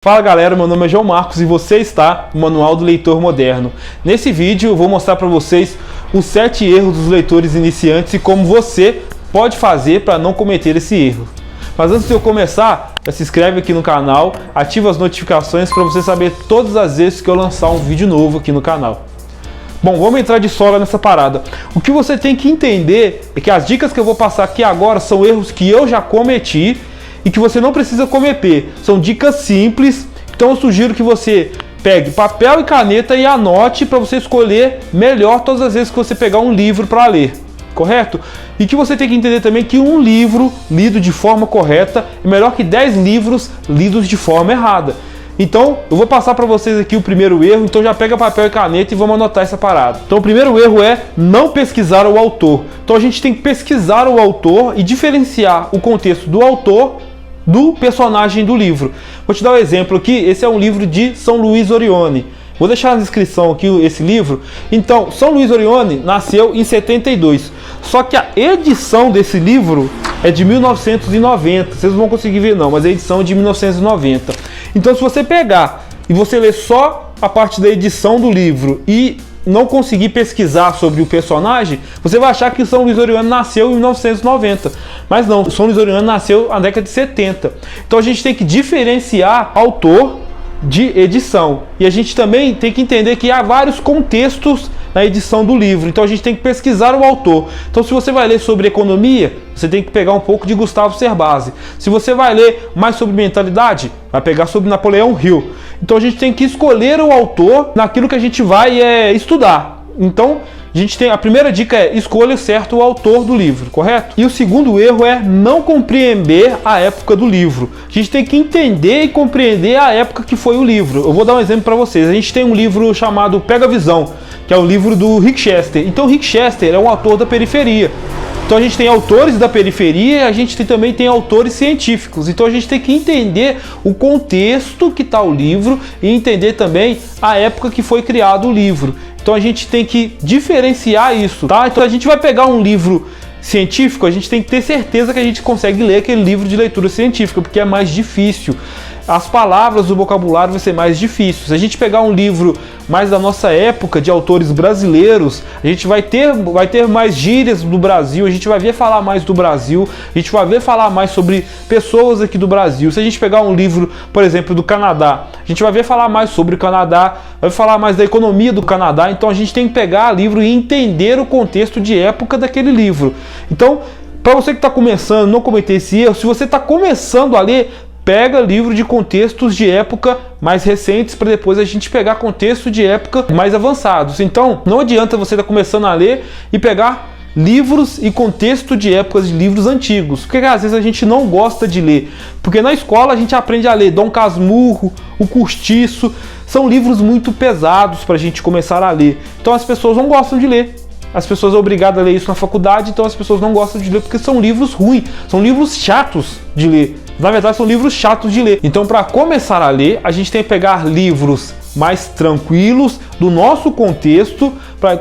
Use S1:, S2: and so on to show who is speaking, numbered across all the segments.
S1: Fala galera, meu nome é João Marcos e você está no Manual do Leitor Moderno. Nesse vídeo eu vou mostrar para vocês os 7 erros dos leitores iniciantes e como você pode fazer para não cometer esse erro. Mas antes de eu começar, se inscreve aqui no canal, ativa as notificações para você saber todas as vezes que eu lançar um vídeo novo aqui no canal. Bom, vamos entrar de sola nessa parada. O que você tem que entender é que as dicas que eu vou passar aqui agora são erros que eu já cometi e que você não precisa cometer. São dicas simples, então eu sugiro que você pegue papel e caneta e anote para você escolher melhor todas as vezes que você pegar um livro para ler, correto? E que você tem que entender também que um livro lido de forma correta é melhor que 10 livros lidos de forma errada. Então, eu vou passar para vocês aqui o primeiro erro, então já pega papel e caneta e vamos anotar essa parada. Então, o primeiro erro é não pesquisar o autor. Então, a gente tem que pesquisar o autor e diferenciar o contexto do autor do personagem do livro. Vou te dar um exemplo aqui, esse é um livro de São Luís Orione. Vou deixar na descrição aqui esse livro. Então, São Luís Orione nasceu em 72, só que a edição desse livro é de 1990, vocês não vão conseguir ver não, mas a edição é de 1990. Então, se você pegar e você ler só a parte da edição do livro e não conseguir pesquisar sobre o personagem, você vai achar que São Luís Orione nasceu em 1990. Mas não, São Luís Orione nasceu na década de 70. Então a gente tem que diferenciar autor de edição. E a gente também tem que entender que há vários contextos na edição do livro. Então a gente tem que pesquisar o autor. Então se você vai ler sobre economia, você tem que pegar um pouco de Gustavo Cerbasi. Se você vai ler mais sobre mentalidade, vai pegar sobre Napoleão Hill. Então a gente tem que escolher o autor naquilo que a gente vai estudar. Então a primeira dica é escolha certo o autor do livro, correto? E o segundo erro é não compreender a época do livro. A gente tem que entender e compreender a época que foi o livro. Eu vou dar um exemplo para vocês. A gente tem um livro chamado Pega a Visão, que é o livro do Rick Chester. Então Rick Chester é um autor da periferia. Então a gente tem autores da periferia e a gente também tem autores científicos. Então a gente tem que entender o contexto que está o livro e entender também a época que foi criado o livro. Então a gente tem que diferenciar isso, tá? Então a gente vai pegar um livro científico, a gente tem que ter certeza que a gente consegue ler aquele livro de leitura científica, porque é mais difícil. As palavras, o vocabulário vai ser mais difícil. Se a gente pegar um livro mais da nossa época, de autores brasileiros, a gente vai ter mais gírias do Brasil, a gente vai ver falar mais do Brasil, a gente vai ver falar mais sobre pessoas aqui do Brasil. Se a gente pegar um livro, por exemplo, do Canadá, a gente vai ver falar mais sobre o Canadá, vai falar mais da economia do Canadá. Então a gente tem que pegar o livro e entender o contexto de época daquele livro. Então, para você que está começando, não cometer esse erro, se você está começando a ler, pega livro de contextos de época mais recentes para depois a gente pegar contexto de época mais avançados. Então, não adianta você estar começando a ler e pegar livros e contexto de épocas de livros antigos, porque às vezes a gente não gosta de ler, porque na escola a gente aprende a ler Dom Casmurro, O Cortiço, são livros muito pesados para a gente começar a ler, então as pessoas não gostam de ler. As pessoas são obrigadas a ler isso na faculdade, então as pessoas não gostam de ler porque são livros ruins, são livros chatos de ler. Na verdade, são livros chatos de ler. Então, para começar a ler, a gente tem que pegar livros mais tranquilos, do nosso contexto,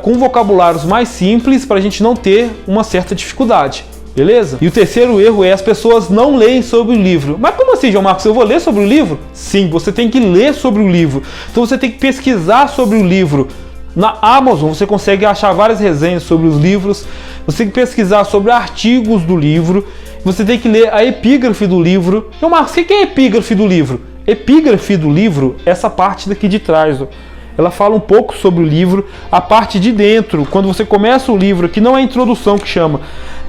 S1: com vocabulários mais simples, para a gente não ter uma certa dificuldade. Beleza? E o terceiro erro é as pessoas não leem sobre o livro. Mas como assim, João Marcos? Eu vou ler sobre o livro? Sim, você tem que ler sobre o livro. Então, você tem que pesquisar sobre o livro. Na Amazon você consegue achar várias resenhas sobre os livros, você tem que pesquisar sobre artigos do livro, você tem que ler a epígrafe do livro. Então, Marcos, o que é a epígrafe do livro? Epígrafe do livro é essa parte daqui de trás, ó. Ela fala um pouco sobre o livro, a parte de dentro, quando você começa o livro, aqui não é a introdução que chama,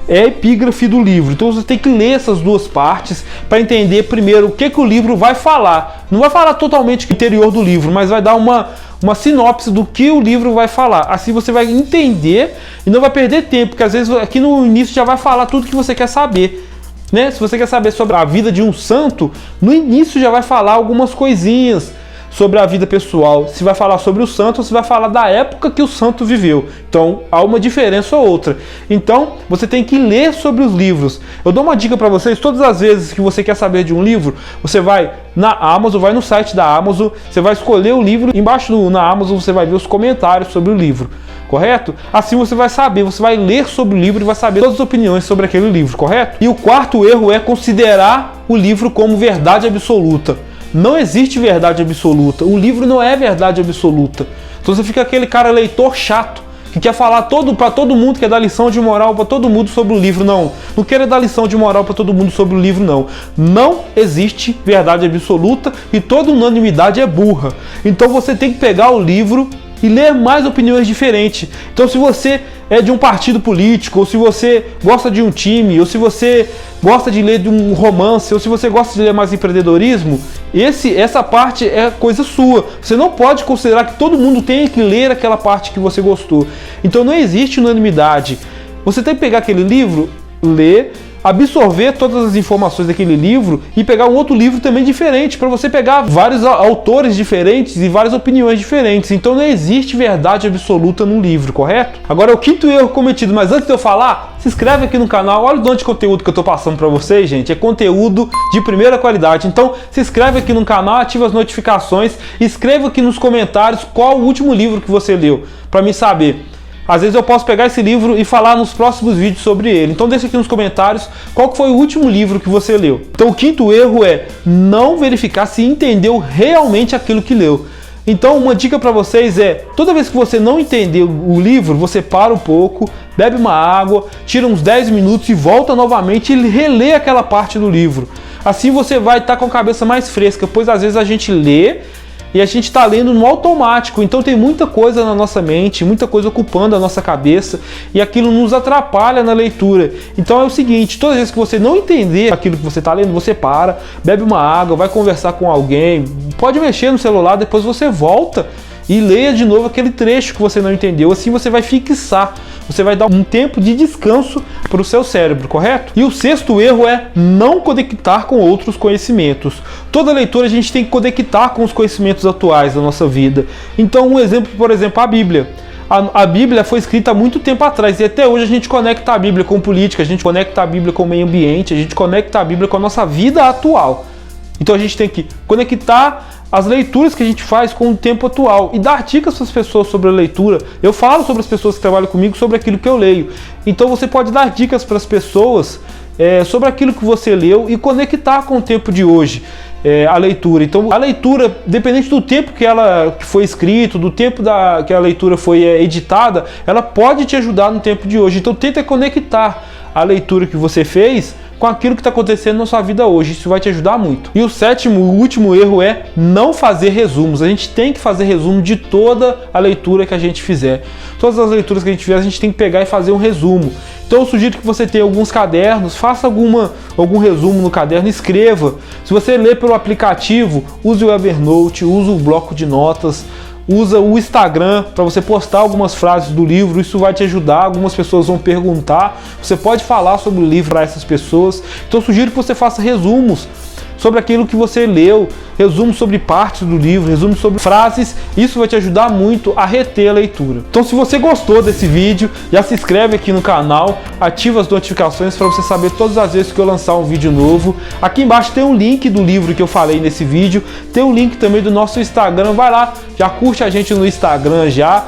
S1: é a epígrafe do livro. Então você tem que ler essas duas partes para entender primeiro o que o livro vai falar. Não vai falar totalmente o interior do livro, mas vai dar uma sinopse do que o livro vai falar. Assim você vai entender e não vai perder tempo, porque às vezes aqui no início já vai falar tudo que você quer saber, né? Se você quer saber sobre a vida de um santo, no início já vai falar algumas coisinhas sobre a vida pessoal. Se vai falar sobre o santo ou se vai falar da época que o santo viveu. Então há uma diferença ou outra. Então você tem que ler sobre os livros. Eu dou uma dica para vocês: todas as vezes que você quer saber de um livro, você vai na Amazon, vai no site da Amazon, você vai escolher o livro, embaixo na Amazon você vai ver os comentários sobre o livro, correto? Assim você vai saber, você vai ler sobre o livro e vai saber todas as opiniões sobre aquele livro, correto? E o quarto erro é considerar o livro como verdade absoluta. Não existe verdade absoluta. O livro não é verdade absoluta. Então você fica aquele cara leitor chato, que quer falar para todo mundo, quer dar lição de moral para todo mundo sobre o livro. Não quero dar lição de moral para todo mundo sobre o livro, não. Não existe verdade absoluta e toda unanimidade é burra. Então você tem que pegar o livro e ler mais opiniões diferentes. Então se você é de um partido político, ou se você gosta de um time, ou se você gosta de ler de um romance, ou se você gosta de ler mais empreendedorismo, essa parte é coisa sua. Você não pode considerar que todo mundo tem que ler aquela parte que você gostou. Então não existe unanimidade. Você tem que pegar aquele livro, ler, absorver todas as informações daquele livro e pegar um outro livro também diferente, para você pegar vários autores diferentes e várias opiniões diferentes. Então não existe verdade absoluta num livro, correto? Agora é o quinto erro cometido, mas antes de eu falar, se inscreve aqui no canal. Olha o tanto de conteúdo que eu tô passando para vocês, gente. É conteúdo de primeira qualidade. Então se inscreve aqui no canal, ativa as notificações, escreva aqui nos comentários qual o último livro que você leu, para mim saber. Às vezes eu posso pegar esse livro e falar nos próximos vídeos sobre ele. Então deixa aqui nos comentários qual que foi o último livro que você leu. Então o quinto erro é não verificar se entendeu realmente aquilo que leu. Então uma dica para vocês é, toda vez que você não entendeu o livro, você para um pouco, bebe uma água, tira uns 10 minutos e volta novamente e relê aquela parte do livro. Assim você vai estar com a cabeça mais fresca, pois às vezes a gente lê e a gente está lendo no automático, então tem muita coisa na nossa mente, muita coisa ocupando a nossa cabeça e aquilo nos atrapalha na leitura. Então é o seguinte, todas as vezes que você não entender aquilo que você está lendo, você para, bebe uma água, vai conversar com alguém, pode mexer no celular, depois você volta e leia de novo aquele trecho que você não entendeu. Assim você vai fixar, você vai dar um tempo de descanso para o seu cérebro, correto? E o sexto erro é não conectar com outros conhecimentos. Toda leitura a gente tem que conectar com os conhecimentos atuais da nossa vida. Então um exemplo, por exemplo, a Bíblia. A Bíblia foi escrita há muito tempo atrás e até hoje a gente conecta a Bíblia com política, a gente conecta a Bíblia com o meio ambiente, a gente conecta a Bíblia com a nossa vida atual. Então a gente tem que conectar as leituras que a gente faz com o tempo atual e dar dicas para as pessoas sobre a leitura. Eu falo sobre as pessoas que trabalham comigo sobre aquilo que eu leio. Então você pode dar dicas para as pessoas sobre aquilo que você leu e conectar com o tempo de hoje. A leitura. Então a leitura, dependente do tempo que foi escrito, do tempo que a leitura foi editada, ela pode te ajudar no tempo de hoje. Então tenta conectar a leitura que você fez com aquilo que está acontecendo na sua vida hoje. Isso vai te ajudar muito. E o sétimo, o último erro é não fazer resumos. A gente tem que fazer resumo de toda a leitura que a gente fizer. Todas as leituras que a gente fizer, a gente tem que pegar e fazer um resumo. Então eu sugiro que você tenha alguns cadernos, faça algum resumo no caderno, escreva. Se você lê pelo aplicativo, use o Evernote, use o bloco de notas, usa o Instagram para você postar algumas frases do livro. Isso vai te ajudar. Algumas pessoas vão perguntar, você pode falar sobre o livro para essas pessoas. Então eu sugiro que você faça resumos sobre aquilo que você leu, resumo sobre partes do livro, resumo sobre frases. Isso vai te ajudar muito a reter a leitura. Então se você gostou desse vídeo, já se inscreve aqui no canal, ativa as notificações para você saber todas as vezes que eu lançar um vídeo novo. Aqui embaixo tem um link do livro que eu falei nesse vídeo, tem um link também do nosso Instagram. Vai lá, já curte a gente no Instagram, já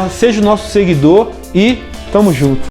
S1: seja o nosso seguidor e tamo junto.